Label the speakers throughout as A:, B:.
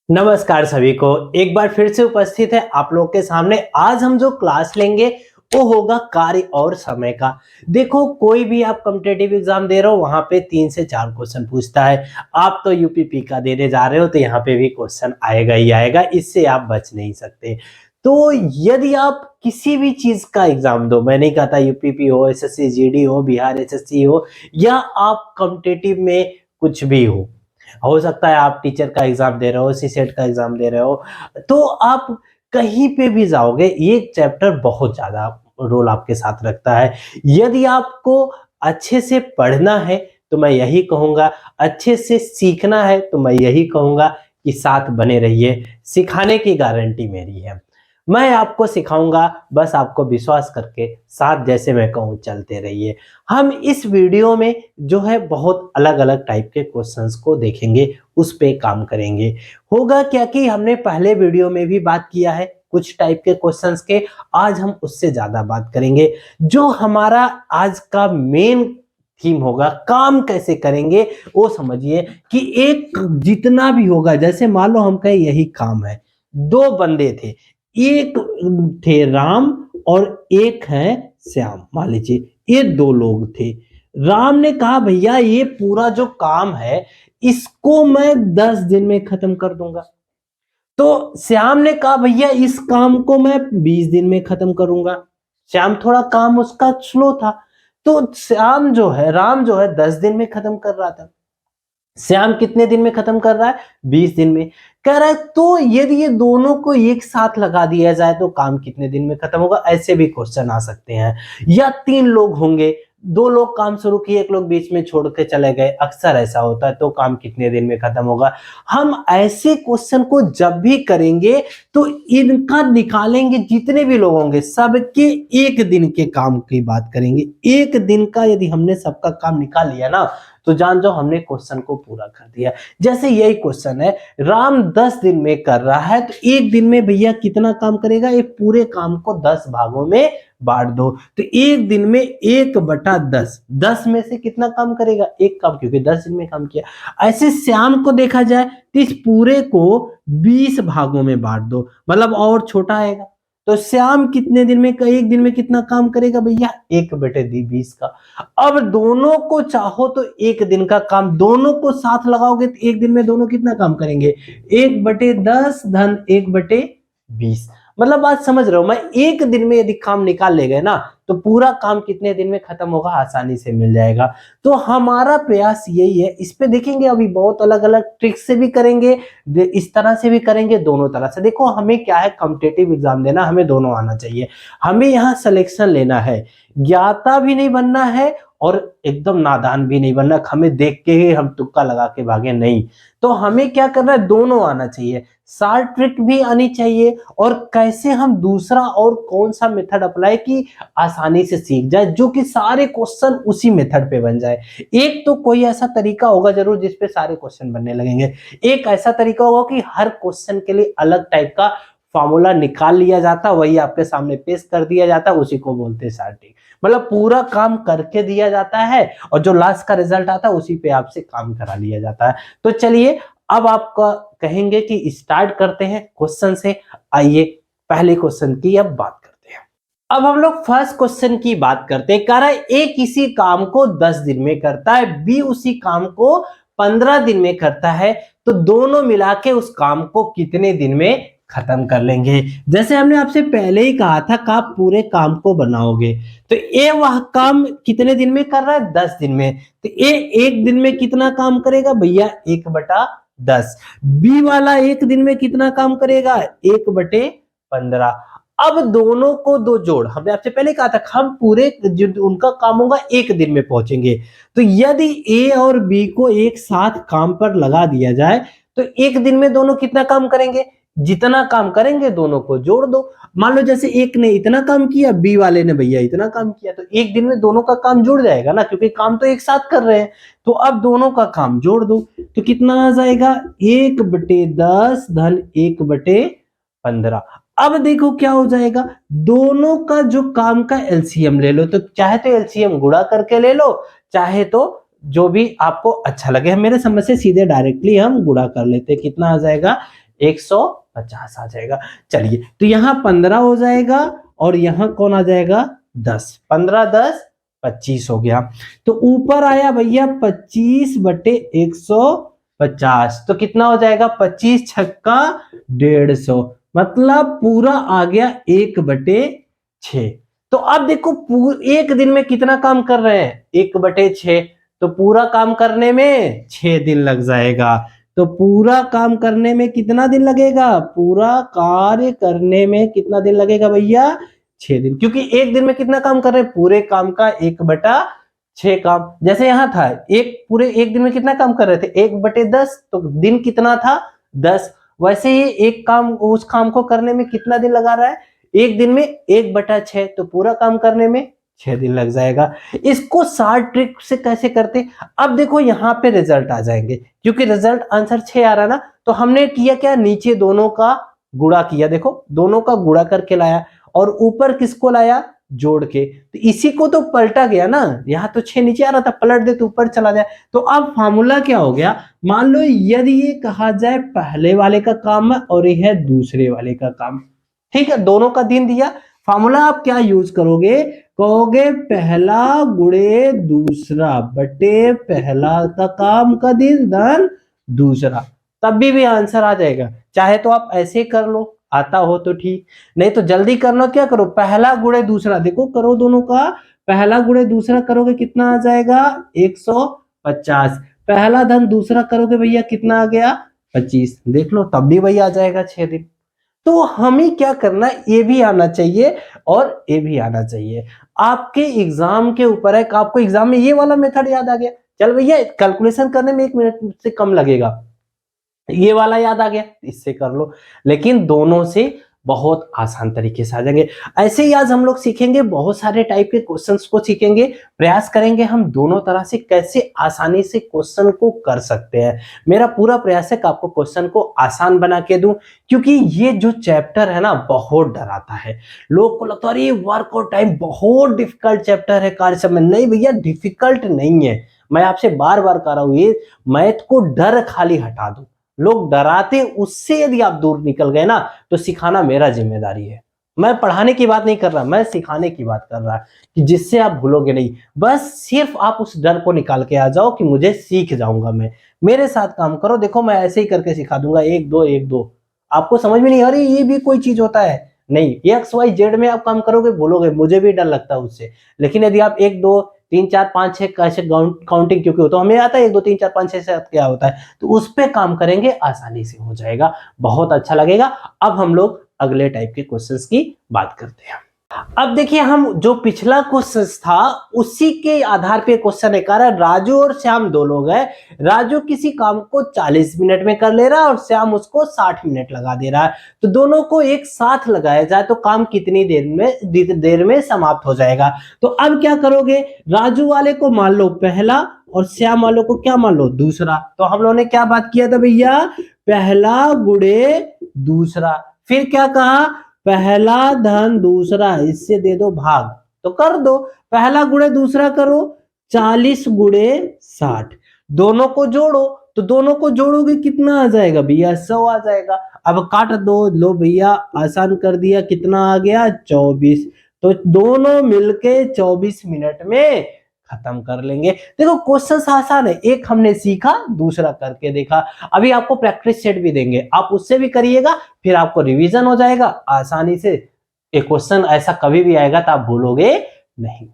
A: नमस्कार सभी को। एक बार फिर से उपस्थित है आप लोग के सामने। आज हम जो क्लास लेंगे वो होगा कार्य और समय का। देखो, कोई भी आप कॉम्पिटिटिव एग्जाम दे रहे हो वहां पे 3 से 4 क्वेश्चन पूछता है। आप तो यूपीपी का देने जा रहे हो तो यहाँ पे भी क्वेश्चन आएगा ही आएगा, इससे आप बच नहीं सकते। तो यदि आप किसी भी चीज का एग्जाम दो, मैं नहीं कहता यूपीपी हो, एसएससी जीडी हो, बिहार एसएससी हो, या आप कॉम्पिटिटिव में कुछ भी हो सकता है आप टीचर का एग्जाम दे रहे हो, सीसेट का एग्जाम दे रहे हो, तो आप कहीं पे भी जाओगे ये चैप्टर बहुत ज्यादा रोल आपके साथ रखता है। यदि आपको अच्छे से पढ़ना है तो मैं यही कहूंगा, अच्छे से सीखना है तो मैं यही कहूंगा कि साथ बने रहिए। सिखाने की गारंटी मेरी है, मैं आपको सिखाऊंगा, बस आपको विश्वास करके साथ जैसे मैं कहूँ चलते रहिए। हम इस वीडियो में जो है बहुत अलग अलग टाइप के क्वेश्चंस को देखेंगे, उस पे काम करेंगे। होगा क्या कि हमने पहले वीडियो में भी बात किया है कुछ टाइप के क्वेश्चंस के, आज हम उससे ज्यादा बात करेंगे। जो हमारा आज का मेन थीम होगा, काम कैसे करेंगे, वो समझिए कि एक जितना भी होगा, जैसे मान लो हम कहें यही काम है। दो बंदे थे, एक थे राम और एक है श्याम, मान लीजिए ये दो लोग थे। राम ने कहा भैया ये पूरा जो काम है इसको मैं 10 दिन में खत्म कर दूंगा। तो श्याम ने कहा भैया इस काम को मैं 20 दिन में खत्म करूंगा। श्याम थोड़ा काम उसका स्लो था, तो श्याम जो है, राम जो है 10 दिन में खत्म कर रहा था, श्याम कितने दिन में खत्म कर रहा है? 20 दिन में। कह रहा है तो यदि ये दोनों को एक साथ लगा दिया जाए तो काम कितने दिन में खत्म होगा? ऐसे भी क्वेश्चन आ सकते हैं। या 3 लोग होंगे, 2 लोग काम शुरू किए, एक लोग बीच में छोड़ के चले गए, अक्सर ऐसा होता है, तो काम कितने दिन में खत्म होगा? हम ऐसे क्वेश्चन को जब भी करेंगे तो इनका निकालेंगे, जितने भी लोग होंगे सबके 1 दिन के काम की बात करेंगे। 1 दिन का यदि हमने सबका काम निकाल लिया ना, तो जान जाओ हमने क्वेश्चन को पूरा कर दिया। जैसे यही क्वेश्चन है, राम 10 दिन में कर रहा है, तो 1 दिन में भैया कितना काम करेगा? एक पूरे काम को 10 भागों में बांट दो, तो 1 दिन में 1/10, 10 में से कितना काम करेगा? एक काम, क्योंकि 10 दिन में काम किया। ऐसे श्याम को देखा जाए तो इस पूरे को 20 भागों में बांट दो, मतलब और छोटा आएगा। तो श्याम कितने दिन में, 1 दिन में कितना काम करेगा भैया? 1/20 का। अब दोनों को चाहो तो 1 दिन का काम दोनों को साथ लगाओगे तो 1 दिन में दोनों कितना काम करेंगे? 1/10 धन 1/20। मतलब बात समझ रहे हो? मैं 1 दिन में यदि काम निकाल ले गए ना, तो पूरा काम कितने दिन में खत्म होगा? आसानी से मिल जाएगा। तो हमारा प्रयास यही है। इस पे देखेंगे अभी बहुत अलग अलग ट्रिक से भी करेंगे, इस तरह से भी करेंगे, दोनों तरह से। देखो हमें क्या है, कॉम्पिटिटिव एग्जाम देना, हमें दोनों आना चाहिए। हमें यहाँ सिलेक्शन लेना है, ज्ञाता भी नहीं बनना है और एकदम नादान भी नहीं बनना, हमें देख के ही हम तुक्का लगा के भागे नहीं। तो हमें क्या करना है, दोनों आना चाहिए, शार्ट ट्रिक भी आनी चाहिए, और कैसे हम दूसरा और कौन सा मेथड अप्लाई की आसानी से सीख जाए, जो कि सारे क्वेश्चन उसी मेथड पे बन जाए। एक तो कोई ऐसा तरीका होगा जरूर जिसपे सारे क्वेश्चन बनने लगेंगे, एक ऐसा तरीका होगा कि हर क्वेश्चन के लिए अलग टाइप का फॉर्मूला निकाल लिया जाता, वही आपके सामने पेश कर दिया जाता, उसी को बोलते हैं शार्ट ट्रिक। मतलब पूरा काम करके दिया जाता है और जो लास्ट का रिजल्ट आता है उसी पे आपसे काम करा लिया जाता है। तो चलिए अब आपका कहेंगे कि स्टार्ट करते हैं क्वेश्चन से। आइए पहले क्वेश्चन की अब बात करते हैं। अब हम लोग फर्स्ट क्वेश्चन की बात करते हैं। कह रहा है ए किसी काम को 10 दिन में करता है, बी उसी काम को 15 दिन में करता है, तो दोनों मिला के उस काम को कितने दिन में खत्म कर लेंगे? जैसे हमने आपसे पहले ही कहा था कि आप पूरे काम को बनाओगे, तो ए वह काम कितने दिन में कर रहा है? 10 दिन में। तो ए 1 दिन में कितना काम करेगा भैया? 1/10। बी वाला 1 दिन में कितना काम करेगा? 1/15। अब दोनों को दो जोड़, हमने आपसे पहले कहा था हम पूरे जो उनका काम होगा 1 दिन में पहुंचेंगे। तो यदि ए और बी को एक साथ काम पर लगा दिया जाए तो 1 दिन में दोनों कितना काम करेंगे? जितना काम करेंगे दोनों को जोड़ दो। मान लो जैसे एक ने इतना काम किया, बी वाले ने भैया इतना काम किया, तो 1 दिन में दोनों का काम जुड़ जाएगा ना, क्योंकि काम तो एक साथ कर रहे हैं। तो अब दोनों का काम जोड़ दो, तो कितना आ जाएगा? 1/10 धन 1/15। अब देखो क्या हो जाएगा, दोनों का जो काम का एलसीएम ले लो, तो चाहे तो एलसीएम गुणा करके ले लो, चाहे तो जो भी आपको अच्छा लगे। मेरे समझ से सीधे डायरेक्टली हम गुणा कर लेते हैं। कितना आ जाएगा? 150 आ जाएगा। चलिए तो यहाँ 15 हो जाएगा और यहाँ कौन आ जाएगा 10, 15 10 25 हो गया। तो ऊपर आया भैया 25/150, तो कितना हो जाएगा 25 छक्का 150, मतलब पूरा आ गया 1/6। तो अब देखो एक दिन में कितना काम कर रहे हैं 1/6, तो पूरा काम करने में 6 दिन लग जाएगा। तो पूरा काम करने में कितना दिन लगेगा, पूरा कार्य करने में कितना दिन लगेगा भैया 6 दिन, क्योंकि एक दिन में कितना काम कर रहे हैं पूरे काम का 1/6 काम। जैसे यहां था पूरे एक दिन में कितना काम कर रहे थे 1/10, तो दिन कितना था 10। वैसे ही एक काम उस काम को करने में कितना दिन लगा रहा है एक दिन में 1/6, तो पूरा काम करने में 6 दिन लग जाएगा। इसको शॉर्ट ट्रिक से कैसे करते, अब देखो यहाँ पे रिजल्ट आ जाएंगे, क्योंकि रिजल्ट आंसर 6 आ रहा ना, तो हमने किया क्या नीचे दोनों का गुणा किया, देखो दोनों का गुणा करके लाया और ऊपर किसको लाया जोड़ के, तो इसी को तो पलटा गया ना, यहाँ तो 6 नीचे आ रहा था पलट दे तो ऊपर चला जाए। तो अब फार्मूला क्या हो गया, मान लो यदि ये कहा जाए पहले वाले का काम है और यह है दूसरे वाले का काम, ठीक है, दोनों का दिन दिया, फार्मूला आप क्या यूज करोगे, कहोगे पहला गुणे दूसरा बटे पहला का काम का दिन धन दूसरा, तब भी आंसर आ जाएगा। चाहे तो आप ऐसे कर लो, आता हो तो ठीक, नहीं तो जल्दी करना क्या करो पहला गुणे दूसरा, देखो करो दोनों का, पहला गुणे दूसरा करोगे कितना आ जाएगा 150, पहला धन दूसरा करोगे भैया कितना आ गया 25, देख लो तब भी भैया आ जाएगा 6 दिन। तो हमें क्या करना है, ये भी आना चाहिए और ये भी आना चाहिए। आपके एग्जाम के ऊपर है, आपको एग्जाम में ये वाला मेथड याद आ गया, चल भैया कैलकुलेशन करने में 1 मिनट से कम लगेगा, ये वाला याद आ गया इससे कर लो, लेकिन दोनों से बहुत आसान तरीके से आ जाएंगे। ऐसे ही आज हम लोग सीखेंगे बहुत सारे टाइप के क्वेश्चंस को सीखेंगे, प्रयास करेंगे हम दोनों तरह से कैसे आसानी से क्वेश्चन को कर सकते हैं। मेरा पूरा प्रयास है कि आपको क्वेश्चन को आसान बना के दूं, क्योंकि ये जो चैप्टर है ना बहुत डराता है, लोग को लगता है अरे वर्क और टाइम बहुत डिफिकल्ट चैप्टर है कार्य समय, नहीं भैया डिफिकल्ट नहीं है, मैं आपसे बार बार कह रहा हूं ये मैथ को डर खाली हटा दो, लोग डराते उससे यदि आप दूर निकल गए ना तो सिखाना मेरा जिम्मेदारी है। मैं पढ़ाने की बात नहीं कर रहा, मैं सिखाने की बात कर रहा कि जिससे आप भूलोगे नहीं, बस सिर्फ आप उस डर को निकाल के आ जाओ कि मुझे सीख जाऊंगा मैं, मेरे साथ काम करो, देखो मैं ऐसे ही करके सिखा दूंगा 1 2 1 2, आपको समझ में नहीं अरे ये भी कोई चीज होता है, नहीं एक्स वाई जेड में आप काम करोगे बोलोगे मुझे भी डर लगता है उससे, लेकिन यदि आप 1 2 3 4 5 6 कैसे काउंटिंग, क्योंकि हो तो हमें आता है 1 2 3 4 5 6 से क्या होता है, तो उस पे काम करेंगे आसानी से हो जाएगा, बहुत अच्छा लगेगा। अब हम लोग अगले टाइप के क्वेश्चंस की बात करते हैं। अब देखिए हम जो पिछला क्वेश्चन था उसी के आधार पे क्वेश्चन है, कह रहा है राजू और श्याम दो लोग हैं, राजू किसी काम को 40 मिनट में कर ले रहा है और श्याम उसको 60 मिनट लगा दे रहा है, तो दोनों को एक साथ लगाया जाए तो काम कितनी देर में समाप्त हो जाएगा। तो अब क्या करोगे, राजू वाले को मान लो पहला और श्याम वालों को क्या मान लो दूसरा, तो हम लोगों ने क्या बात किया था भैया पहला गुणे दूसरा, फिर क्या कहा पहला धन दूसरा इससे दे दो भाग, तो कर दो पहला गुणे दूसरा करो 40 गुणे 60, दोनों को जोड़ो, तो दोनों को जोड़ोगे कितना आ जाएगा भैया 100 आ जाएगा। अब काट दो, लो भैया आसान कर दिया, कितना आ गया 24, तो दोनों मिलके 24 मिनट में खत्म कर लेंगे। देखो क्वेश्चन आसान है, एक हमने सीखा दूसरा करके देखा, अभी आपको प्रैक्टिस सेट भी देंगे आप उससे भी करिएगा, फिर आपको रिवीजन हो जाएगा आसानी से, एक क्वेश्चन ऐसा कभी भी आएगा तो आप भूलोगे नहीं।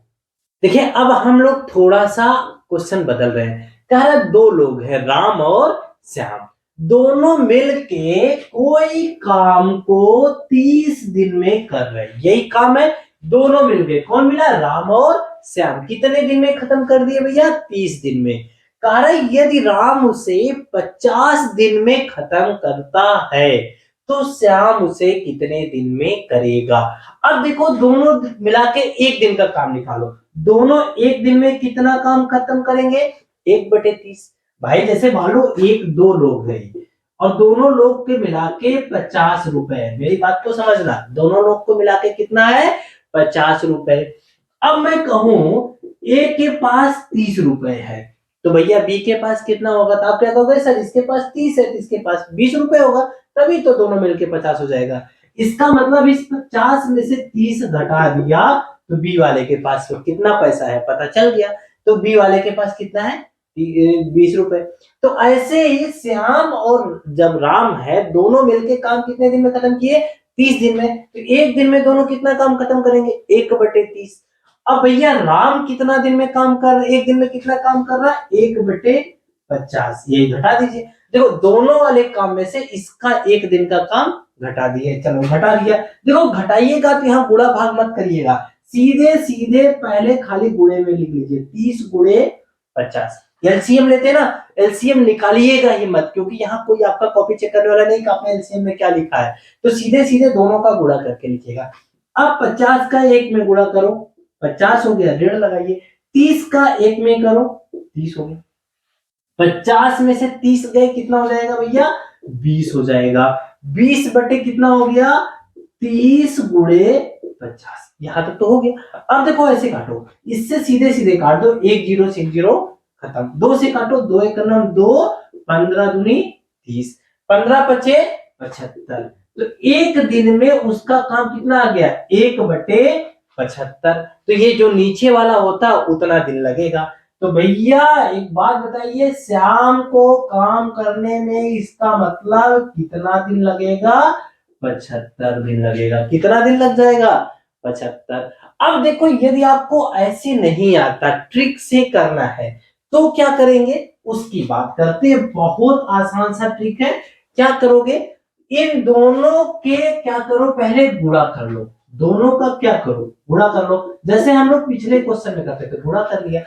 A: देखिए अब हम लोग थोड़ा सा क्वेश्चन बदल रहे हैं, कह रहा है दो लोग हैं राम और श्याम, दोनों मिलके कोई काम को 30 दिन में कर रहे हैं, यही काम है, दोनों मिलके कौन मिला राम और श्याम, कितने दिन में खत्म कर दिए भैया 30 दिन में। कह रहा है यदि राम उसे 50 दिन में खत्म करता है तो श्याम उसे कितने दिन में करेगा। अब देखो दोनों मिला के एक दिन का काम निकालो, दोनों एक दिन में कितना काम खत्म करेंगे 1/30, भाई जैसे मान लो 1 2 लोग हैं और दोनों लोग के मिला के 50 रुपए, मेरी बात को समझना, दोनों लोग को मिला के कितना है 50 रुपए। अब मैं कहूं ए के पास 30 रुपए है तो भैया बी के पास कितना होगा, तो आप क्या कहोगे सर इसके पास 30 है तो इसके पास 20 रुपए होगा, तभी तो दोनों मिलके 50 हो जाएगा। इसका मतलब इस 50 में से 30 घटा दिया तो बी वाले के पास कितना पैसा है पता चल गया। तो बी वाले के पास कितना है 20 रुपए। तो ऐसे ही श्याम और जब राम है दोनों मिलके काम कितने दिन में खत्म किए 30 दिन में। तो एक दिन में दोनों कितना काम खत्म करेंगे 1/30। अब भैया राम कितना दिन में काम कर एक दिन में कितना काम कर रहा है 1/50 यही घटा दीजिए। देखो दोनों वाले काम में से इसका एक दिन का काम घटा दिए। चलो घटा दिया। देखो घटाइएगा तो यहाँ गुणा भाग मत करिएगा सीधे सीधे पहले खाली गुणे में लिख लीजिए 30 गुणे 50। एलसीएम लेते हैं ना एलसीएम निकालिएगा ही मत क्योंकि यहाँ कोई आपका कॉपी चेक करने वाला नहीं कि आपने एलसीएम में क्या लिखा है। तो सीधे सीधे दोनों का गुणा करके लिखिएगा। अब 50 का एक में गुणा करो 50 हो गया 1.5 लगाइए। 30 का एक में करो 30 हो गया। 50 में से 30 गए कितना हो जाएगा भैया 20 हो जाएगा। 20 बटे कितना हो गया 30 गुणे 50 यहां तक तो हो गया। अब देखो ऐसे काटो इससे सीधे सीधे काट दो 1 0 से 0 खत्म। 2 से काटो 2 1 2 15 दूनी 30 15 पचे 75। तो एक दिन में उसका काम कितना आ गया 1/75। तो ये जो नीचे वाला होता उतना दिन लगेगा। तो भैया एक बात बताइए श्याम को काम करने में इसका मतलब कितना दिन लगेगा 75 दिन लगेगा। कितना दिन लग जाएगा 75। अब देखो यदि आपको ऐसे नहीं आता ट्रिक से करना है तो क्या करेंगे उसकी बात करते हैं। बहुत आसान सा ट्रिक है। क्या करोगे इन दोनों के क्या करो पहले गुणा कर लो। दोनों का क्या करो गुणा कर लो जैसे हम लोग पिछले क्वेश्चन में करते थे गुणा कर लिया।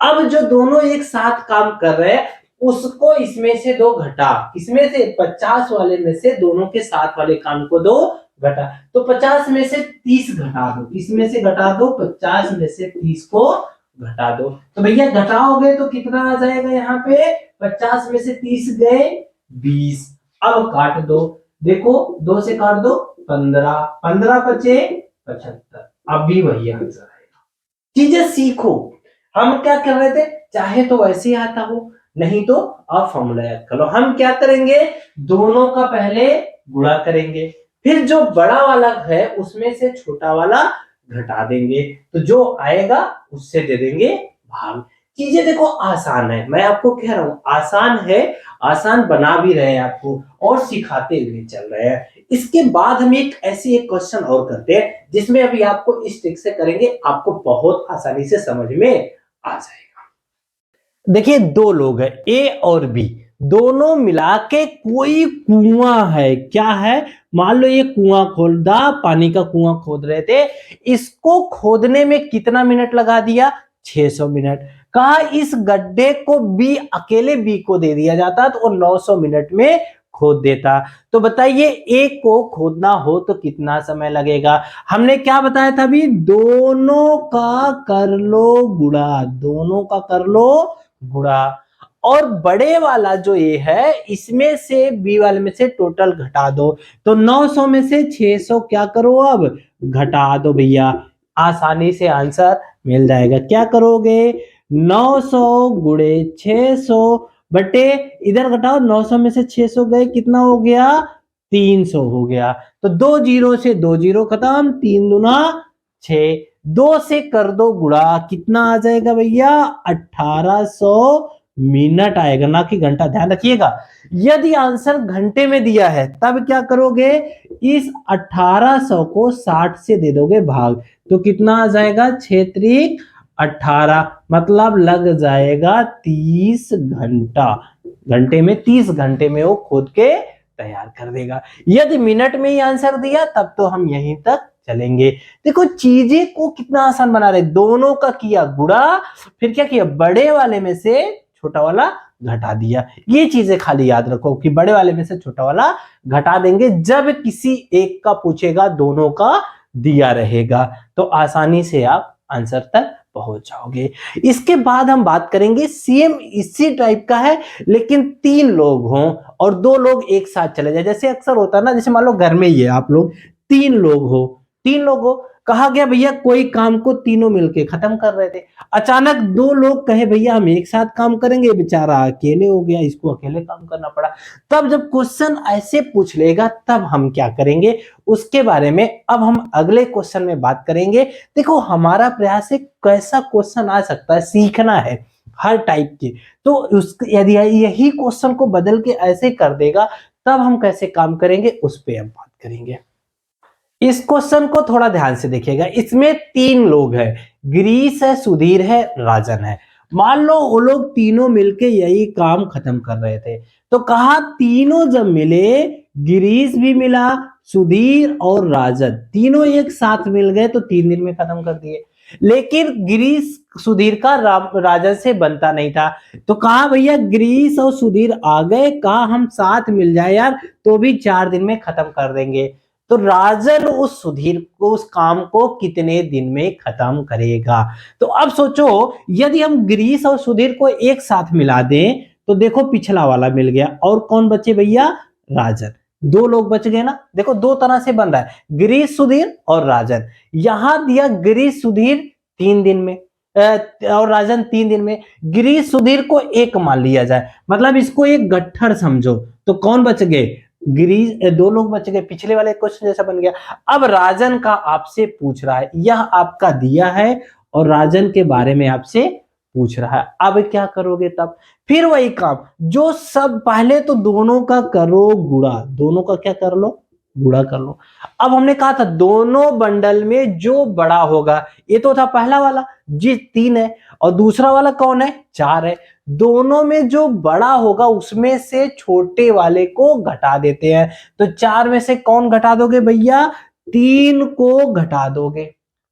A: अब जो दोनों एक साथ काम कर रहे हैं उसको इसमें से 2 घटा। इसमें से 50 वाले में से दोनों के साथ वाले काम को 2 घटा। तो 50 में से 30 घटा दो इसमें से घटा दो 50 में से 30 को घटा दो। तो भैया घटाओगे तो कितना आ जाएगा यहाँ पे 50 में से 30 गए 20। अब काट दो देखो 2 से काट दो 15 15 बचे 75। अब भी वही आंसर आएगा। चीजें सीखो। हम क्या कर रहे थे चाहे तो वैसे ही आता हो नहीं तो आप फॉर्मूला याद कर लो। हम क्या करेंगे दोनों का पहले गुणा करेंगे फिर जो बड़ा वाला है उसमें से छोटा वाला घटा देंगे तो जो आएगा उससे दे देंगे भाग। चीजें देखो आसान है मैं आपको कह रहा हूं आसान है। आसान बना भी रहे हैं आपको और सिखाते हुए चल रहे हैं। इसके बाद हम एक क्वेश्चन और करते हैं जिसमें अभी आपको इस ट्रिक से करेंगे आपको बहुत आसानी से समझ में आ जाएगा। देखिए 2 लोग हैं ए और बी दोनों मिला के कोई कुआं है। क्या है मान लो ये कुआं खोदा पानी का कुआं खोद रहे थे। इसको खोदने में कितना मिनट लगा दिया 600 मिनट। कहा इस गड्ढे को बी अकेले बी को दे दिया जाता तो 900 मिनट में खोद देता। तो बताइए ए को खोदना हो तो कितना समय लगेगा। हमने क्या बताया था अभी दोनों का कर लो गुणा। दोनों का कर लो गुणा और बड़े वाला जो ये है इसमें से बी वाले में से टोटल घटा दो। तो 900 में से 600 क्या करो अब घटा दो भैया आसानी से आंसर मिल जाएगा। क्या करोगे 900 गुणे 600 बटे इधर घटाओ 900 में से 600 गए कितना हो गया 300 हो गया। तो 2 जीरो से 2 जीरो खत्म 3 दूना 6 2 से कर दो गुणा कितना आ जाएगा भैया 1800 मिनट आएगा ना कि घंटा। ध्यान रखिएगा यदि आंसर घंटे में दिया है तब क्या करोगे इस 1800 को 60 से दे दोगे भाग तो कितना आ जाएगा 6 त्रिक 18 मतलब लग जाएगा 30 घंटा। घंटे में 30 घंटे में वो खोद के तैयार कर देगा। यदि मिनट में ही आंसर दिया तब तो हम यहीं तक चलेंगे। देखो चीजें को कितना आसान बना रहे दोनों का किया गुणा फिर क्या किया बड़े वाले में से छोटा वाला घटा दिया। ये चीजें खाली याद रखो कि बड़े वाले में से छोटा वाला घटा देंगे जब किसी एक का पूछेगा दोनों का दिया रहेगा तो आसानी से आप आंसर तक पहुंच जाओगे। इसके बाद हम बात करेंगे सेम इसी टाइप का है लेकिन 3 लोग हों और 2 लोग एक साथ चले जाए। जैसे अक्सर होता है ना जैसे मान लो घर में ही है आप लोग 3 लोग हो कहा गया भैया कोई काम को तीनों मिलके खत्म कर रहे थे, अचानक दो लोग कहे भैया हम एक साथ काम करेंगे, बेचारा अकेले हो गया, इसको अकेले काम करना पड़ा। तब जब क्वेश्चन ऐसे पूछ लेगा तब हम क्या करेंगे, उसके बारे में अब हम अगले क्वेश्चन में बात करेंगे। देखो हमारा प्रयास है कैसा क्वेश्चन आ सकता है, सीखना है हर टाइप के, तो उस यदि यही क्वेश्चन को बदल के ऐसे कर देगा तब हम कैसे काम करेंगे उस पे हम बात करेंगे। इस क्वेश्चन को थोड़ा ध्यान से देखिएगा, इसमें तीन लोग हैं, गिरीश है, सुधीर है, राजन है। मान लो वो लोग तीनों मिलके यही काम खत्म कर रहे थे, तो कहा तीनों जब मिले, गिरीश भी मिला, सुधीर और राजन तीनों एक साथ मिल गए तो 3 दिन में खत्म कर दिए। लेकिन गिरीश सुधीर का राजन से बनता नहीं था, तो कहा भैया गिरीश और सुधीर आ गए, कहा हम साथ मिल जाए यार तो भी 4 दिन में खत्म कर देंगे। तो राजन उस सुधीर को उस काम को कितने दिन में खत्म करेगा। तो अब सोचो यदि हम गिरीश और सुधीर को एक साथ मिला दें तो देखो पिछला वाला मिल गया, और कौन बचे भैया, राजन। दो लोग बच गए ना, देखो दो तरह से बन रहा है, गिरीश सुधीर और राजन। यहां दिया गिरीश सुधीर 3 दिन में और राजन 3 दिन में, गिरीश सुधीर को एक मान लिया जाए, मतलब इसको एक गट्ठर समझो, तो कौन बच गए, गिरीश, दो लोग बच गए, पिछले वाले क्वेश्चन जैसा बन गया। अब राजन का आपसे पूछ रहा है, यह आपका दिया है और राजन के बारे में आपसे पूछ रहा है, अब क्या करोगे तब, फिर वही काम जो सब पहले तो दोनों का करो गुणा, दोनों का क्या कर लो, गुणा कर लो। अब हमने कहा था दोनों बंडल में जो बड़ा होगा, ये तो था पहला वाला जी 3 है, और दूसरा वाला कौन है, 4 है, दोनों में जो बड़ा होगा उसमें से छोटे वाले को घटा देते हैं, तो 4 में से कौन घटा दोगे भैया, 3 को घटा दोगे।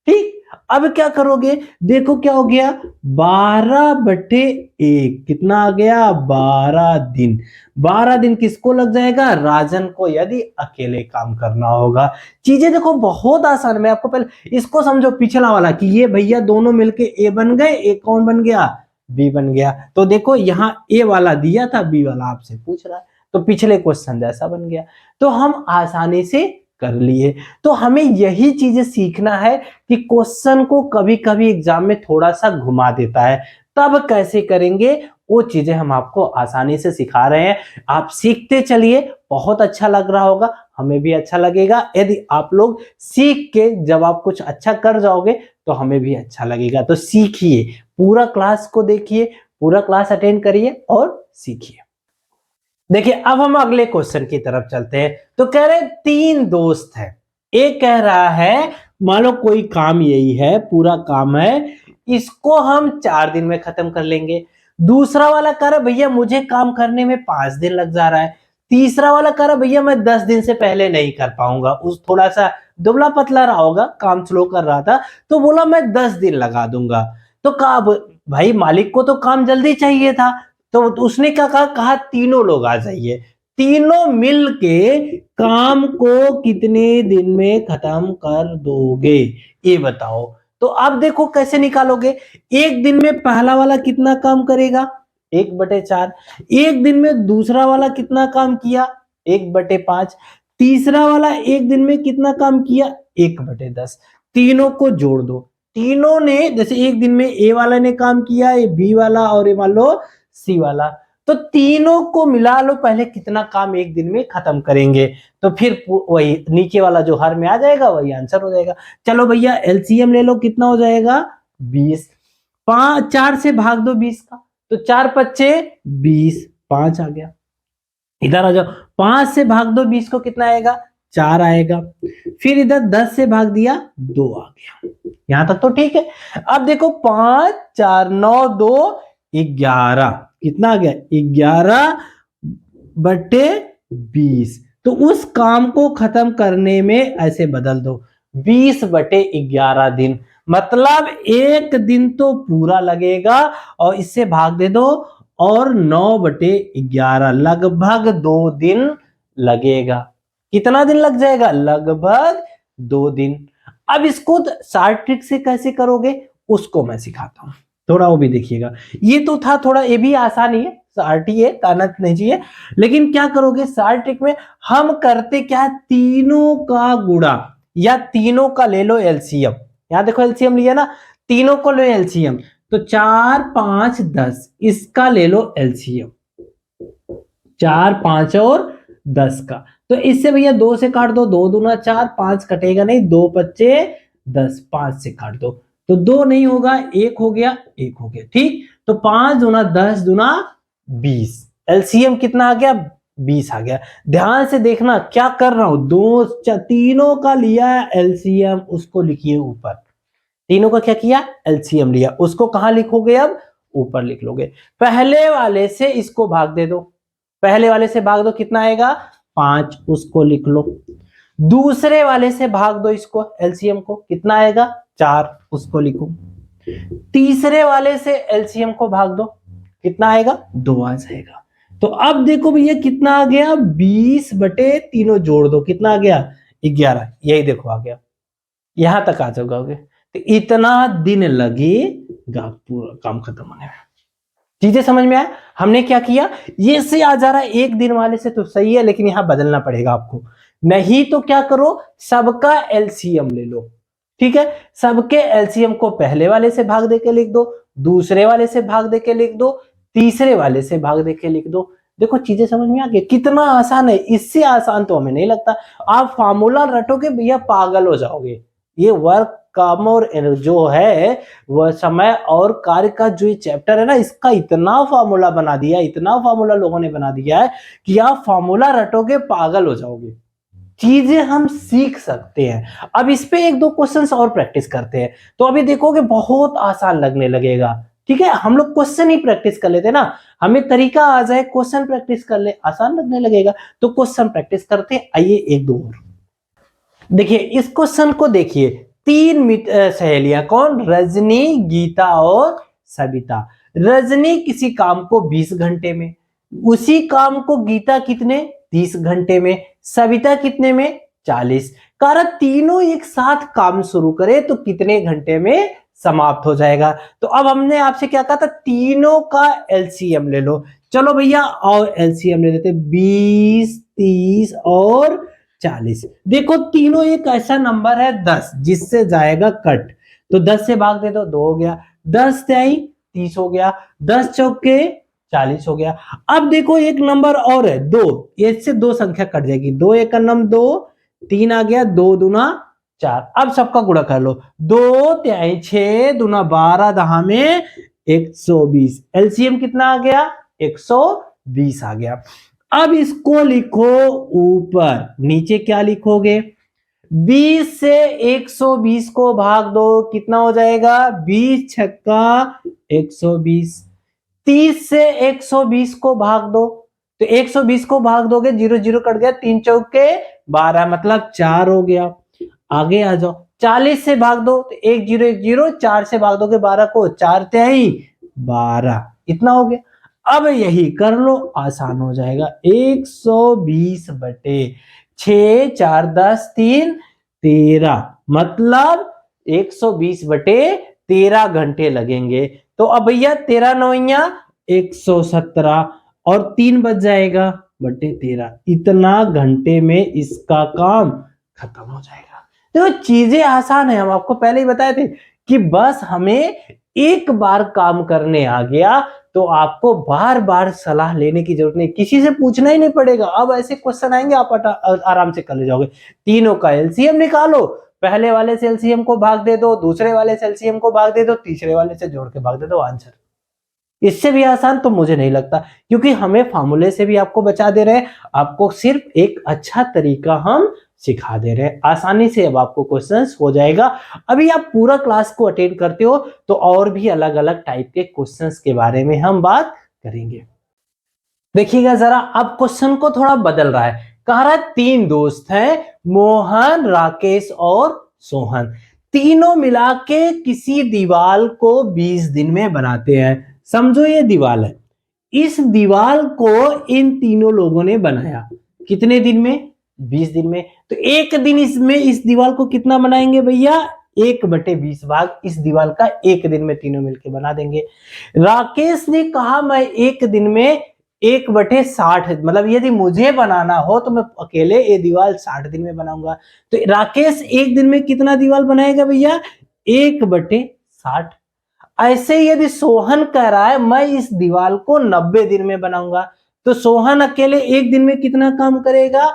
A: ठीक, अब क्या करोगे, देखो क्या हो गया, 12/1, कितना आ गया, 12 दिन। 12 दिन किसको लग जाएगा, राजन को, यदि अकेले काम करना होगा। चीजें देखो बहुत आसान है, मैं आपको पहले इसको समझो, पिछला वाला कि ये भैया दोनों मिलके ए बन गए, ए कौन बन गया, बी बन गया। तो देखो यहाँ ए वाला दिया था, बी वाला आपसे पूछ रहा है, तो पिछले क्वेश्चन जैसा बन गया, तो हम आसानी से कर लिए। तो हमें यही चीजें सीखना है कि क्वेश्चन को कभी कभी एग्जाम में थोड़ा सा घुमा देता है, तब कैसे करेंगे वो चीजें हम आपको आसानी से सिखा रहे हैं। आप सीखते चलिए, बहुत अच्छा लग रहा होगा, हमें भी अच्छा लगेगा। यदि आप लोग सीख के जब आप कुछ अच्छा कर जाओगे तो हमें भी अच्छा लगेगा। तो सीखिए, पूरा क्लास को देखिए, पूरा क्लास अटेंड करिए और सीखिए। देखिए अब हम अगले क्वेश्चन की तरफ चलते हैं। तो कह रहे 3 दोस्त हैं, एक कह रहा है मान लो कोई काम यही है, पूरा काम है, इसको हम 4 दिन में खत्म कर लेंगे। दूसरा वाला कह रहा भैया मुझे काम करने में 5 दिन लग जा रहा है। तीसरा वाला कह रहा भैया मैं 10 दिन से पहले नहीं कर पाऊंगा, उस थोड़ा सा दुबला पतला रहा होगा, काम स्लो कर रहा था, तो बोला मैं 10 दिन लगा दूंगा। तो कहा भाई मालिक को तो काम जल्दी चाहिए था, तो उसने क्या कहा, कहा तीनों लोग आ जाइए, तीनों मिलके काम को कितने दिन में खत्म कर दोगे, ये बताओ। तो अब देखो कैसे निकालोगे, एक दिन में पहला वाला कितना काम करेगा, 1/4। एक दिन में दूसरा वाला कितना काम किया, 1/5। तीसरा वाला एक दिन में कितना काम किया, 1/10। तीनों को जोड़ दो, तीनों ने, जैसे एक दिन में ए वाला ने काम किया, ये बी वाला और ये मान लो सी वाला, तो तीनों को मिला लो पहले कितना काम एक दिन में खत्म करेंगे, तो फिर वही नीचे वाला जो हर में आ जाएगा वही आंसर हो जाएगा। चलो भैया एलसीएम ले लो, कितना हो जाएगा 20। 4 से भाग दो 20 का, तो 4×5 = 20, 5 आ गया। इधर आ जाओ, 5 से भाग दो 20 को, कितना आएगा 4 आएगा। फिर इधर 10 से भाग दिया 2 आ गया। यहां तक तो ठीक है। अब देखो 5 4 9 2 11, कितना आ गया 11/20। तो उस काम को खत्म करने में ऐसे बदल दो, 20/11 दिन, मतलब एक दिन तो पूरा लगेगा, और इससे भाग दे दो और 9/11, लगभग 2 दिन लगेगा। कितना दिन लग जाएगा, लगभग 2 दिन। अब इसको शार्ट ट्रिक से कैसे करोगे उसको मैं सिखाता हूं, थोड़ा वो भी देखिएगा। ये तो था थोड़ा, ये भी आसान ही है, शार्ट ही है, कानत नहीं चाहिए। लेकिन क्या करोगे शार्ट ट्रिक में, हम करते क्या है, तीनों का गुणा, या तीनों का ले लो एलसीएम। यहां देखो एलसीएम लिया ना, तीनों को लो एलसीएम, तो 4 5 10, इसका ले लो एलसीएम, 4 5 और 10 का। तो इससे भैया 2 से काट दो, 2 दूना 4, 5 कटेगा नहीं, 2 पच्चे 10, 5 से काट दो तो 2 नहीं होगा, 1 हो गया, 1 हो गया, ठीक। तो 5 दूना 10 दूना 20, एलसीएम कितना आ गया, 20 आ गया। ध्यान से देखना क्या कर रहा हूं, तीनों का लिया एलसीएम, उसको लिखिए ऊपर। तीनों का क्या किया, एलसीएम लिया, उसको कहां लिखोगे, अब ऊपर लिख लोगे। पहले वाले से इसको भाग दे दो, पहले वाले से भाग दो, कितना आएगा 5, उसको लिख लो। दूसरे वाले से भाग दो इसको, एलसीएम को, कितना आएगा 4, उसको लिखो। तीसरे वाले से एलसीएम को भाग दो, कितना आएगा 2 आ जाएगा। तो अब देखो भैया कितना आ गया, 20 बटे तीनों जोड़ दो, कितना आ गया 11, यही देखो आ गया, यहां तक आ जाओगे। तो इतना दिन लगेगा पूरा काम खत्म होने में। चीजें समझ में आया, हमने क्या किया, ये से आ जा रहा है एक दिन वाले से तो सही है, लेकिन यहां बदलना पड़ेगा आपको, नहीं तो क्या करो, सबका एलसीएम ले लो, ठीक है। सबके एलसीएम को पहले वाले से भाग देके लिख दो, दूसरे वाले से भाग देके लिख दो, तीसरे वाले से भाग देके लिख दो। देखो चीजें समझ में आ गई, कितना आसान है, इससे आसान तो हमें नहीं लगता। आप फार्मूला रटोगे भैया पागल हो जाओगे। ये वर्क काम और जो है वह समय और कार्य का जो ये चैप्टर है ना, इसका इतना फार्मूला बना दिया, इतना फार्मूला लोगों ने बना दिया है कि आप फार्मूला रटोगे पागल हो जाओगे। चीजें हम सीख सकते हैं। अब इस पे एक दो क्वेश्चंस और प्रैक्टिस करते हैं, तो अभी देखोगे बहुत आसान लगने लगेगा, ठीक है। हम लोग क्वेश्चन ही प्रैक्टिस कर लेते ना, हमें तरीका आ जाए, क्वेश्चन प्रैक्टिस कर ले, आसान लगने लगेगा। तो क्वेश्चन प्रैक्टिस करते हैं, आइए एक दो और देखिए। इस क्वेश्चन को देखिए, 3 सहेलियां, कौन, रजनी, गीता और सविता। रजनी किसी काम को 20 घंटे में, उसी काम को गीता कितने 30 घंटे में, सविता कितने में 40। कारण तीनों एक साथ काम शुरू करे तो कितने घंटे में समाप्त हो जाएगा। तो अब हमने आपसे क्या कहा था, तीनों का एलसीएम ले लो। चलो भैया और एलसीएम ले लेते, 20 30 और 40। देखो तीनों एक ऐसा नंबर है 10 जिससे जाएगा कट, तो 10 से भाग दे दो, 2 हो गया, 10 तिहाई 30 हो गया, 10 चौके 40 हो गया। अब देखो एक नंबर और है 2, इससे 2 संख्या कट जाएगी, 2 एक नम 2, 3 आ गया, 2 दूना 4। अब सबका गुणा कर लो, 2 तिहाई 6 दूना 12 दहा में 120, एलसीएम कितना आ गया 120 आ गया। अब इसको लिखो ऊपर, नीचे क्या लिखोगे, 20 से 120 को भाग दो, कितना हो जाएगा, 20 छक्का 120। 30 से 120 को भाग दो, तो 120 को भाग दोगे, 0 0 कट गया, 3 चौके 12, मतलब 4 हो गया। आगे आ जाओ, 40 से भाग दो, तो 1 0 1 0, 4 से भाग दोगे 12 को, 4 तिहाई 12, इतना हो गया। अब यही कर लो, आसान हो जाएगा, 120 बटे 6 4 10 3 13, मतलब 120 बटे 13 घंटे लगेंगे। तो अब भैया 13 नौइया 117 और 3 बच जाएगा बटे 13, इतना घंटे में इसका काम खत्म हो जाएगा। देखो चीजें आसान है, हम आपको पहले ही बताए थे कि बस हमें एक बार काम करने आ गया तो आपको बार बार सलाह लेने की जरूरत नहीं, किसी से पूछना ही नहीं पड़ेगा। अब ऐसे क्वेश्चन आएंगे आप आराम से कर ले जाओगे। तीनों का एलसीएम निकालो, पहले वाले से एलसीएम को भाग दे दो, दूसरे वाले से एलसीएम को भाग दे दो, तीसरे वाले से जोड़ के भाग दे दो, आंसर। इससे भी आसान तो मुझे नहीं लगता, क्योंकि हमें फार्मूले से भी आपको बचा दे रहे हैं, आपको सिर्फ एक अच्छा तरीका हम सिखा दे रहे हैं। आसानी से अब आपको क्वेश्चंस हो जाएगा। अभी आप पूरा क्लास को अटेंड करते हो तो और भी अलग अलग टाइप के क्वेश्चंस के बारे में हम बात करेंगे। देखिएगा जरा, अब क्वेश्चन को थोड़ा बदल रहा है। कह रहा है 3 दोस्त हैं, मोहन, राकेश और सोहन, तीनों मिला के किसी दीवार को 20 दिन में बनाते हैं। समझो ये दीवार है, इस दीवार को इन तीनों लोगों ने बनाया कितने दिन में, 20 दिन में। तो एक दिन इसमें इस दीवार को कितना बनाएंगे भैया, 1/20 भाग इस दीवार का एक दिन में तीनों मिलके बना देंगे। राकेश ने कहा मैं एक दिन में 1/60, मतलब यदि मुझे बनाना हो तो मैं अकेले ये दीवार 60 दिन में बनाऊंगा। तो राकेश एक दिन में कितना दीवार बनाएगा भैया? 1/60। ऐसे ही यदि सोहन कह रहा है मैं इस दीवार को 90 दिन में बनाऊंगा, तो सोहन अकेले एक दिन में कितना काम करेगा?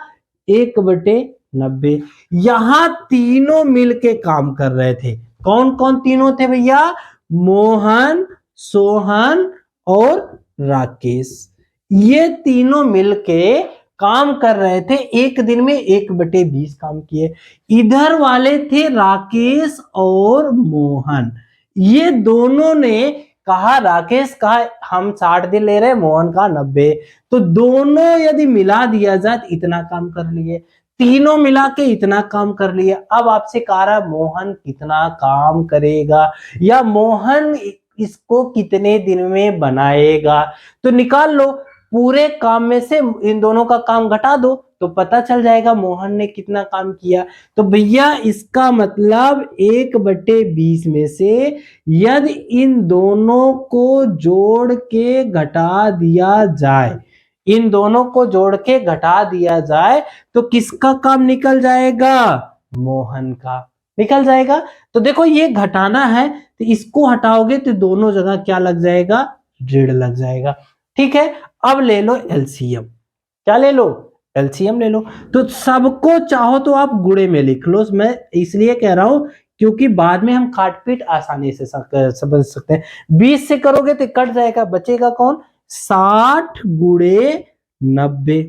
A: 1/90। यहां तीनों मिलके काम कर रहे थे। कौन कौन तीनों थे भैया? मोहन, सोहन और राकेश। ये तीनों मिलके काम कर रहे थे, एक दिन में 1/20 काम किए। इधर वाले थे राकेश और मोहन। ये दोनों ने कहा, राकेश कहा हम 60 दिन ले रहे, मोहन कहा 90, तो दोनों यदि मिला दिया जाए तो इतना काम कर लिए, तीनों मिला के इतना काम कर लिए। अब आपसे कह रहा है मोहन कितना काम करेगा या मोहन इसको कितने दिन में बनाएगा, तो निकाल लो। पूरे काम में से इन दोनों का काम घटा दो तो पता चल जाएगा मोहन ने कितना काम किया। तो भैया इसका मतलब 1/20 में से यदि इन दोनों को जोड़ के घटा दिया जाए, इन दोनों को जोड़ के घटा दिया जाए तो किसका काम निकल जाएगा? मोहन का निकल जाएगा। तो देखो ये घटाना है तो इसको हटाओगे तो दोनों जगह क्या लग जाएगा? 1.5 लग जाएगा। ठीक है, अब ले लो एलसीएम। क्या ले लो? एलसीएम ले लो। तो सबको चाहो तो आप गुणे में लिख लो, मैं इसलिए कह रहा हूं क्योंकि बाद में हम काटपीट आसानी से समझ सकते हैं। 20 से करोगे तो कट जाएगा, बचेगा कौन? 60 गुणे 90।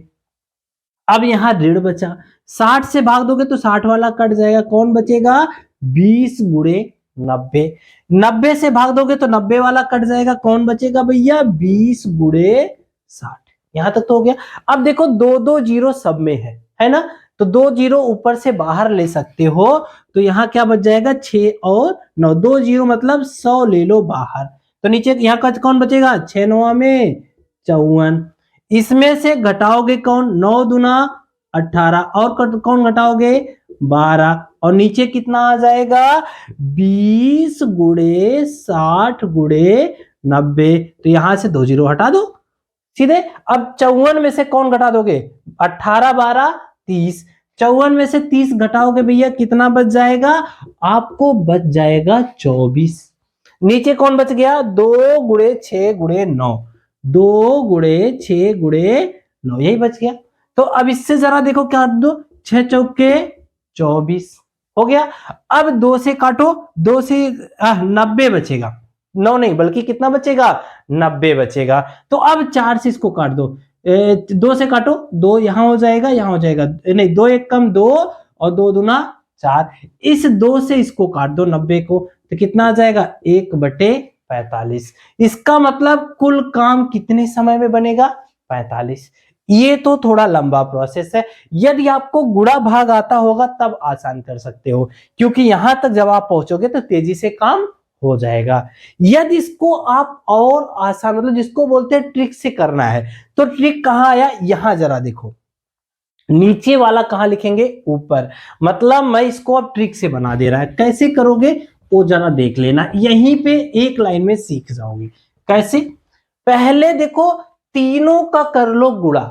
A: अब यहां 1.5 बचा, 60 से भाग दोगे तो 60 वाला कट जाएगा, कौन बचेगा? 20 गुणे 90। 90 से भाग दोगे तो 90 वाला कट जाएगा, कौन बचेगा भैया? 20 गुणे 60। यहां तक तो हो गया। अब देखो 2 जीरो सब में है ना, तो 2 जीरो ऊपर से बाहर ले सकते हो, तो यहां क्या बच जाएगा? 6 और 9, 2 जीरो मतलब 100 ले लो बाहर, तो नीचे यहां का कौन बचेगा? 6 9 में 54। इसमें से घटाओगे कौन? 9 दूना 18, और कौन घटाओगे? 12, और नीचे कितना आ जाएगा? 20 गुणे 60 गुणे 90। तो यहां से 2 जीरो हटा दो सीधे। अब 54 में से कौन घटा दोगे? 18 12 30, 54 में से 30 घटाओगे भैया कितना बच जाएगा? आपको बच जाएगा 24। नीचे कौन बच गया? 2 गुणे 6 गुणे 9, 2 गुणे 6 गुणे 9, यही बच गया। तो अब इससे जरा देखो क्या दो, 6 चौके 24 हो गया। अब 2 से काटो, 2 से 90 बचेगा, 9 नहीं बल्कि कितना बचेगा? 90 बचेगा। तो अब 4 से इसको काट दो, 2 से काटो, 2 यहां हो जाएगा, यहां हो जाएगा, नहीं 2 एक कम 2 और 2 दूना 4। इस 2 से इसको काट दो 90 को, तो कितना आ जाएगा? 1/45। इसका मतलब कुल काम कितने समय में बनेगा? 45। ये तो थोड़ा लंबा प्रोसेस है, यदि आपको गुणा भाग आता होगा तब आसान कर सकते हो, क्योंकि यहां तक जब आप पहुंचोगे तो तेजी से काम हो जाएगा। यदि इसको आप और आसान, मतलब जिसको बोलते हैं ट्रिक से करना है, तो ट्रिक कहां आया? यहां जरा देखो, नीचे वाला कहां लिखेंगे? ऊपर। मतलब मैं इसको अब ट्रिक से बना दे रहा है, कैसे करोगे वो जरा देख लेना, यहीं पे एक लाइन में सीख जाओगे। कैसे? पहले देखो तीनों का कर लो गुणा,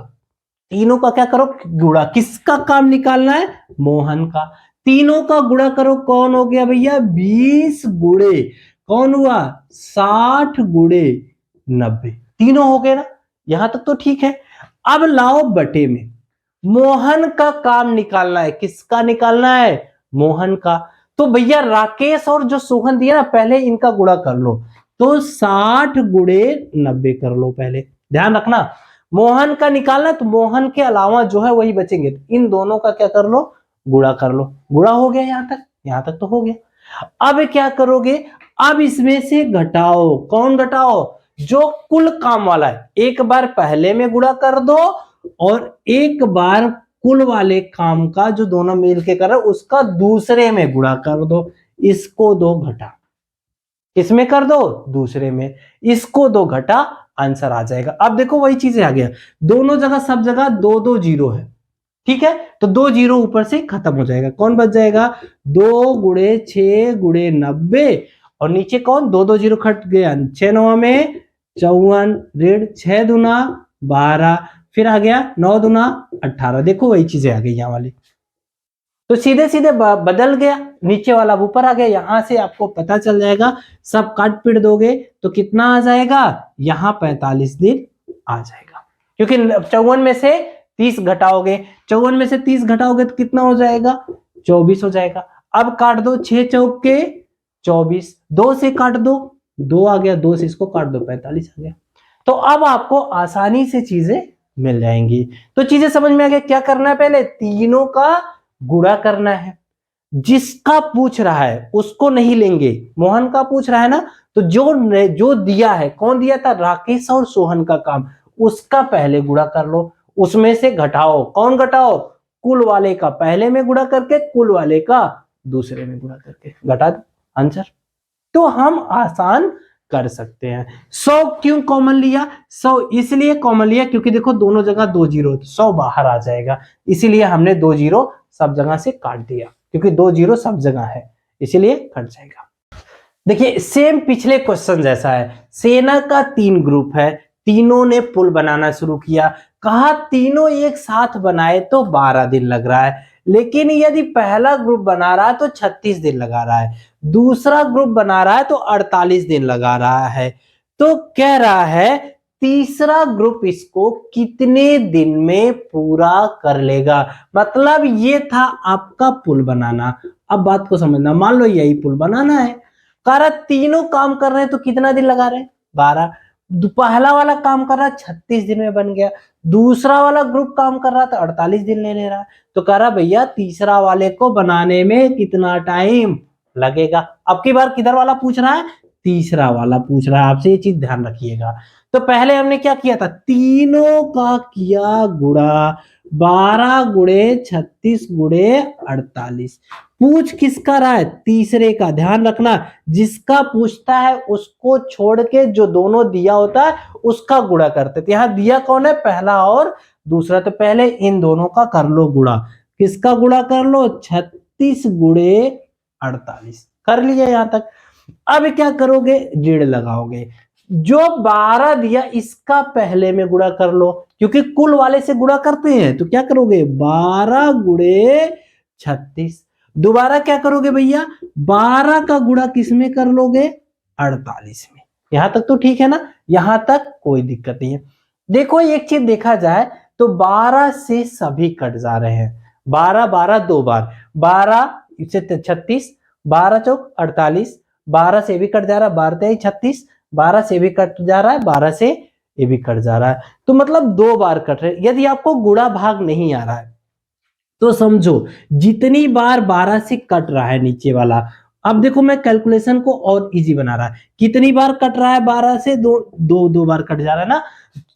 A: तीनों का क्या करो? गुणा। किसका काम निकालना है? मोहन का। तीनों का गुणा करो, कौन हो गया भैया? 20 गुणे कौन हुआ? 60 गुणे 90। तीनों हो गए ना, यहां तक तो ठीक है। अब लाओ बटे में, मोहन का काम निकालना है। किसका निकालना है? मोहन का। तो भैया राकेश और जो सोहन दिया ना, पहले इनका गुणा कर लो, तो 60 गुणे 90 कर लो पहले, ध्यान रखना। मोहन का निकालना तो मोहन के अलावा जो है वही बचेंगे, इन दोनों का क्या कर लो? गुणा कर लो। गुणा हो गया, यहां तक तो हो गया। अब क्या करोगे? अब इसमें से घटाओ, कौन घटाओ? जो कुल काम वाला है, एक बार पहले में गुणा कर दो और एक बार कुल वाले काम का जो दोनों मिलके कर रहे उसका दूसरे में गुणा कर दो। इसको दो घटा, इसमें कर दो दूसरे में, इसको दो घटा, आंसर आ जाएगा। अब देखो वही चीजें आ गया, दोनों जगह सब जगह 2 जीरो है, ठीक है, तो 2 जीरो ऊपर से खत्म हो जाएगा। कौन बच जाएगा? 2 गुणे 6 गुणे 90, और नीचे कौन? 2 जीरो खट गया, 6 9 में 54, 6 दूना 12, फिर आ गया 9 दूना 18। देखो वही चीजें आ गई यहाँ वाली, तो सीधे सीधे बदल गया, नीचे वाला ऊपर आ गया। यहां से आपको पता चल जाएगा, सब काट पीट दोगे तो कितना आ जाएगा, यहाँ 45 दिन आ जाएगा। क्योंकि 54 में से 30 घटाओगे, 54 में से 30 घटाओगे तो कितना हो जाएगा, 24 हो जाएगा। अब काट दो, 6 चौके 24, 2 से काट दो, 2 आ गया, 2 से इसको काट दो, 45 आ गया। तो अब आपको आसानी से चीजें मिल जाएंगी। तो चीजें समझ में आ गया, क्या करना है, पहले तीनों का गुणा करना है। जिसका पूछ रहा है उसको नहीं लेंगे, मोहन का पूछ रहा है ना, तो जो दिया है, कौन दिया था, राकेश और सोहन का काम, उसका पहले गुणा कर लो, उसमें से घटाओ। कौन घटाओ, कुल वाले का पहले में गुणा करके, कुल वाले का दूसरे में गुणा करके घटा दो आंसर। तो हम आसान कर सकते हैं। 100 क्यों कॉमन लिया, 100 इसलिए कॉमन लिया क्योंकि देखो दोनों जगह 2 जीरो, 100 बाहर आ जाएगा, इसीलिए हमने 2 जीरो सब जगह से काट दिया, क्योंकि 2 जीरो सब जगह है, इसीलिए कट जाएगा। देखिए सेम पिछले क्वेश्चन जैसा है, सेना का 3 ग्रुप है, तीनों ने पुल बनाना शुरू किया, कहा तीनों एक साथ बनाए तो 12 दिन लग रहा है, लेकिन यदि पहला ग्रुप बना रहा है तो 36 दिन लगा रहा है, दूसरा ग्रुप बना रहा है तो 48 दिन लगा रहा है। तो कह रहा है तीसरा ग्रुप इसको कितने दिन में पूरा कर लेगा। मतलब ये था आपका पुल बनाना। अब बात को समझना, मान लो यही पुल बनाना है, कह तीनों काम कर रहे हैं तो कितना दिन लगा रहे हैं, 12। पहला वाला काम कर रहा है 36 दिन में बन गया, दूसरा वाला ग्रुप काम कर रहा था 48 दिन ले रहा है, तो कह रहा भैया तीसरा वाले को बनाने में कितना टाइम लगेगा। अब की बार किधर वाला पूछ रहा है, तीसरा वाला पूछ रहा है आपसे, ये चीज ध्यान रखिएगा। तो पहले हमने क्या किया था, तीनों का किया गुणा, 12 गुणे 36 गुणे 48। पूछ किसका रहा है, तीसरे का। ध्यान रखना, जिसका पूछता है उसको छोड़ के जो दोनों दिया होता है उसका गुणा करते थे। यहां दिया कौन है, पहला और दूसरा, तो पहले इन दोनों का कर लो गुणा। किसका गुणा कर लो, 36 गुणे 48 कर लिया यहां तक। अब क्या करोगे, ऋण लगाओगे, जो 12 दिया इसका पहले में गुणा कर लो, क्योंकि कुल वाले से गुणा करते हैं, तो क्या करोगे 12 गुणे 36। दोबारा क्या करोगे भैया, 12 का गुणा किस में कर लोगे, 48 में। यहां तक तो ठीक है ना, यहां तक कोई दिक्कत नहीं है। देखो एक चीज देखा जाए तो 12 से सभी कट जा रहे हैं, 12 12 दो बार, 12 से 36, 12 चौक 48, 12 से भी कट जा रहा है, 12 36, 12 से भी कट जा रहा है, 12 से ये भी कट जा रहा है, तो मतलब 2 बार कट रहे। यदि आपको गुणा भाग नहीं आ रहा है तो समझो जितनी बार 12 से कट रहा है नीचे वाला, अब देखो मैं कैलकुलेशन को और इजी बना रहा है, कितनी बार कट रहा है 12 से, दो बार कट जा रहा है ना,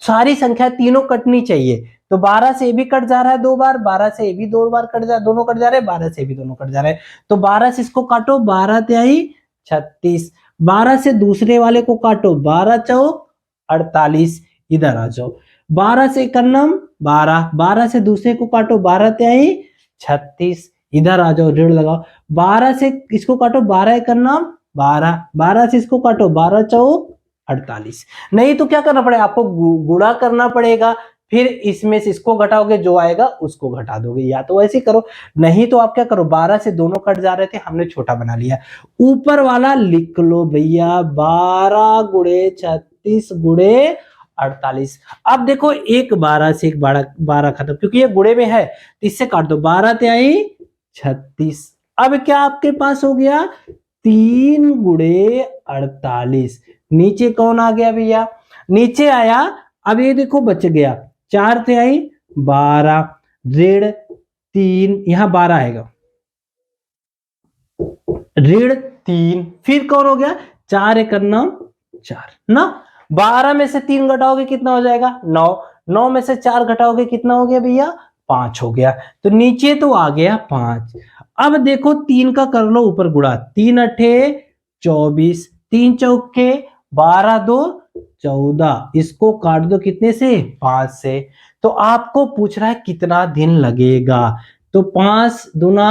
A: सारी संख्या तीनों कटनी चाहिए, तो 12 से भी कट जा रहा है 2 बार, 12 से भी 2 बार कट जा, दोनों कट जा रहे हैं, 12 से भी दोनों कट जा रहे हैं, तो 12 से इसको काटो, 12 तिहाई 36, 12 से दूसरे वाले को काटो, 12 चौक 48, इधर आ जाओ, 12 से कन्नम 12, 12 से दूसरे को काटो, 12 तिहाई 36, इधर आ जाओ, ऋण लगाओ, 12 से इसको काटो, 12 कन्नम 12, 12 से इसको काटो, 12 चौक 48। नहीं तो क्या करना पड़ेगा आपको, गुणा करना पड़ेगा, फिर इसमें से इसको घटाओगे, जो आएगा उसको घटा दोगे, या तो ऐसे करो, नहीं तो आप क्या करो, 12 से दोनों कट जा रहे थे, हमने छोटा बना लिया, ऊपर वाला लिख लो भैया, 12 गुणे 36 गुणे 48। अब देखो एक 12 से एक 12 खत्म, क्योंकि ये गुणे में है तो इससे काट दो, 12 तिहाई 36। अब क्या आपके पास हो गया, 3 गुणे 48। नीचे कौन आ गया भैया, नीचे आया, अब ये देखो बच गया 4 तिहाई 12, ऋण 3, यहां 12 आएगा, ऋण 3, फिर कौन हो गया, 4 एक 4 ना, 12 में से 3 घटाओगे कितना हो जाएगा, 9, 9 में से 4 घटाओगे कितना हो गया भैया, 5 हो गया, तो नीचे तो आ गया 5। अब देखो 3 का कर लो ऊपर गुणा, 3 अठे 24, 3 चौके 12 2 14, इसको काट दो कितने से, 5 से। तो आपको पूछ रहा है कितना दिन लगेगा, तो 5 दूना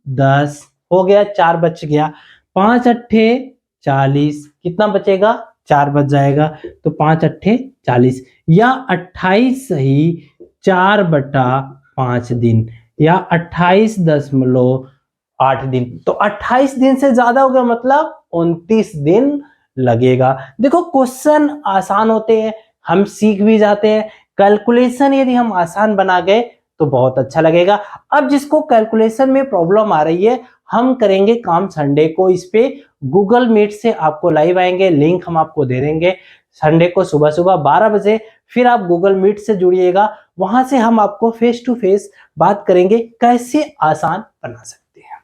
A: 10 हो गया, 4 बच गया, 5 अट्ठे 40, कितना बचेगा 4 बच जाएगा, तो 5 अट्ठे 40, या 28 सही 4/5 दिन, या 28.8 दिन। तो 28 दिन से ज्यादा हो गया, मतलब 29 दिन लगेगा। देखो क्वेश्चन आसान होते हैं, हम सीख भी जाते हैं। कैलकुलेशन यदि हम आसान बना गए तो बहुत अच्छा लगेगा। अब जिसको कैलकुलेशन में प्रॉब्लम आ रही है, हम करेंगे काम संडे को इस पे। गूगल मीट से आपको लाइव आएंगे, लिंक हम आपको दे देंगे संडे को सुबह सुबह 12 बजे। फिर आप गूगल मीट से जुड़िएगा, वहां से हम आपको फेस टू फेस बात करेंगे कैसे आसान बना सकते हैं।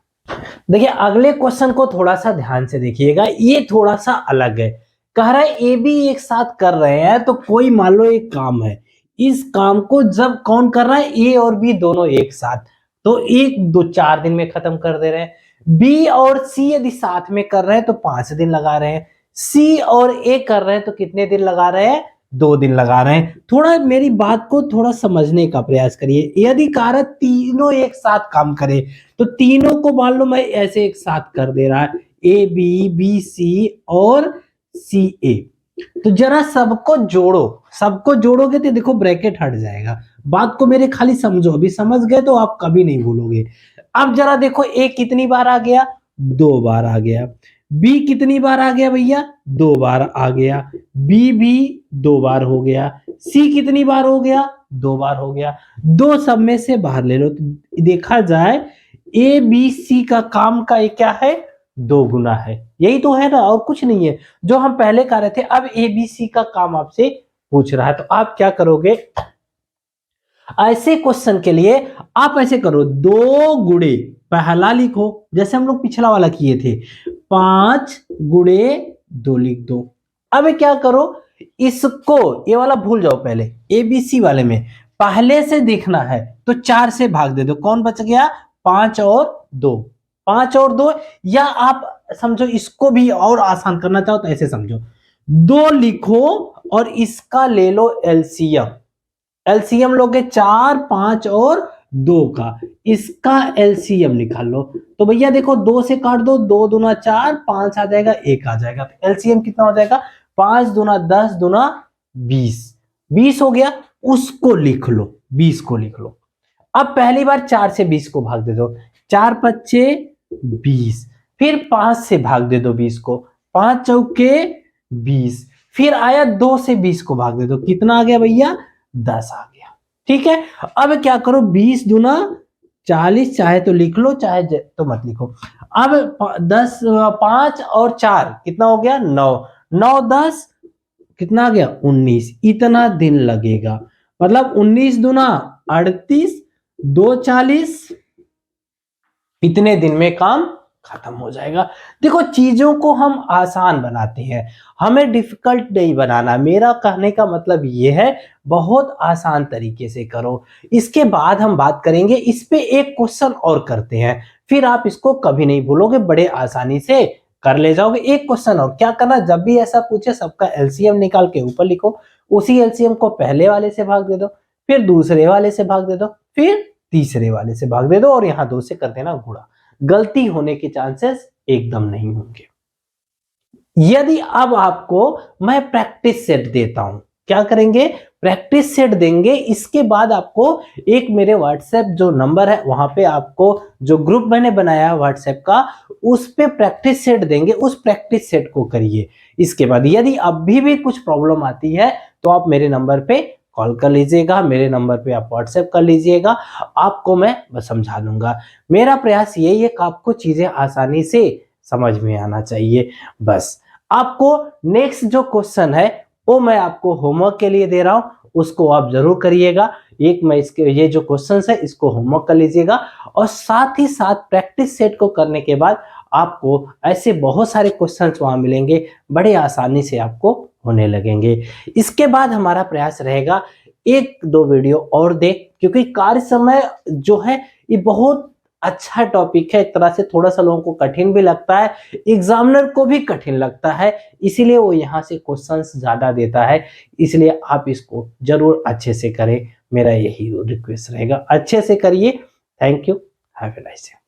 A: देखिए अगले क्वेश्चन को थोड़ा सा ध्यान से देखिएगा, ये थोड़ा सा अलग है। कह रहा है ए बी एक साथ कर रहे हैं, तो कोई मान लो एक काम है, इस काम को जब कौन कर रहा है, ए और बी दोनों एक साथ, तो 1 2 4 दिन में खत्म कर दे रहे हैं। बी और सी यदि साथ में कर रहे हैं तो 5 दिन लगा रहे हैं। सी और ए कर रहे हैं तो कितने दिन लगा रहे हैं, 2 दिन लगा रहे हैं। थोड़ा मेरी बात को थोड़ा समझने का प्रयास करिए। यदि कारक तीनों एक साथ काम करे, तो तीनों को मान लो मैं ऐसे एक साथ कर दे रहा है, ए बी, बी सी और सी ए। तो जरा सबको जोड़ो, सबको जोड़ोगे तो देखो ब्रैकेट हट जाएगा। बात को मेरे खाली समझो, अभी समझ गए तो आप कभी नहीं भूलोगे। अब जरा देखो ए कितनी बार आ गया, 2 बार आ गया। बी कितनी बार आ गया भैया, 2 बार आ गया। बी भी 2 बार हो गया। सी कितनी बार हो गया, 2 बार हो गया। दो सब में से बाहर ले लो, तो देखा जाए ए बी सी का काम का ये क्या है, 2 गुना है। यही तो है ना, और कुछ नहीं है जो हम पहले कर रहे थे। अब ए बी सी का काम आपसे पूछ रहा है, तो आप क्या करोगे, ऐसे क्वेश्चन के लिए आप ऐसे करो, 2 गुणे पहला लिखो, जैसे हम लोग पिछला वाला किए थे, 5 गुणे 2 लिख दो। अब क्या करो, इसको ये वाला भूल जाओ, पहले एबीसी वाले में पहले से देखना है तो 4 से भाग दे दो, कौन बच गया, 5 और 2, 5 और 2। या आप समझो इसको भी और आसान करना चाहो तो ऐसे समझो, 2 लिखो और इसका ले लो एलसीएम। एलसीएम लोगे 4, 5 और 2 का, इसका एलसीएम निकाल लो। तो भैया देखो 2 से काट दो, 2 दूना 4, 5 आ जाएगा, 1 आ जाएगा। तो एलसीएम कितना हो जाएगा, 5 दूना 10 दूना 20, 20 हो गया। उसको लिख लो, 20 को लिख लो। अब पहली बार 4 से 20 को भाग दे दो, 4 पच्चे 20, फिर 5 से भाग दे दो 20 को, 5 चौके 20, फिर आया 2 से 20 को भाग दे दो, कितना आ गया भैया, 10 आ गया। ठीक है, अब क्या करो, 20 दूना 40, चाहे तो लिख लो चाहे तो मत लिखो। अब 10 5 और 4 कितना हो गया, 9, 9 10 कितना आ गया, 19। इतना दिन लगेगा, मतलब 19 दूना 38, 2 40, इतने दिन में काम खत्म हो जाएगा। देखो चीजों को हम आसान बनाते हैं, हमें डिफिकल्ट नहीं बनाना। मेरा कहने का मतलब ये है, बहुत आसान तरीके से करो। इसके बाद हम बात करेंगे, इस पे एक क्वेश्चन और करते हैं, फिर आप इसको कभी नहीं भूलोगे, बड़े आसानी से कर ले जाओगे। एक क्वेश्चन और क्या करना, जब भी ऐसा पूछे सबका एलसीएम निकाल के ऊपर लिखो, उसी एलसीएम को पहले वाले से भाग दे दो, फिर दूसरे वाले से भाग दे दो, फिर तीसरे वाले से भाग दे दो, और यहां 2 से कर देना गुणा। गलती होने के चांसेस एकदम नहीं होंगे। यदि अब आपको मैं प्रैक्टिस सेट देता हूं, क्या करेंगे, प्रैक्टिस सेट देंगे। इसके बाद आपको एक मेरे व्हाट्सएप जो नंबर है, वहां पे आपको जो ग्रुप मैंने बनाया है व्हाट्सएप का, उस पे प्रैक्टिस सेट देंगे, उस प्रैक्टिस सेट को करिए। इसके बाद यदि अभी भी कुछ प्रॉब्लम आती है तो आप मेरे नंबर पे कॉल कर लीजिएगा, मेरे नंबर पे आप व्हाट्सएप कर लीजिएगा, आपको मैं समझा दूंगा। मेरा प्रयास यही है कि आपको चीजें आसानी से समझ में आना चाहिए। बस आपको नेक्स्ट जो क्वेश्चन है वो मैं आपको होमवर्क के लिए दे रहा हूं, उसको आप जरूर करिएगा। एक मैं इसके ये जो क्वेश्चंस है इसको होमवर्क कर लीजिएगा, और साथ ही साथ प्रैक्टिस सेट को करने के बाद आपको ऐसे बहुत सारे क्वेश्चंस वहां मिलेंगे, बड़े आसानी से आपको होने लगेंगे। इसके बाद हमारा प्रयास रहेगा 1-2 वीडियो और दे, क्योंकि कार्य समय जो है ये बहुत अच्छा टॉपिक है। एक तरह से थोड़ा सा लोगों को कठिन भी लगता है, एग्जामिनर को भी कठिन लगता है, इसीलिए वो यहाँ से क्वेश्चंस ज्यादा देता है। इसलिए आप इसको जरूर अच्छे से करें, मेरा यही रिक्वेस्ट रहेगा, अच्छे से करिए। Thank you, have a nice day.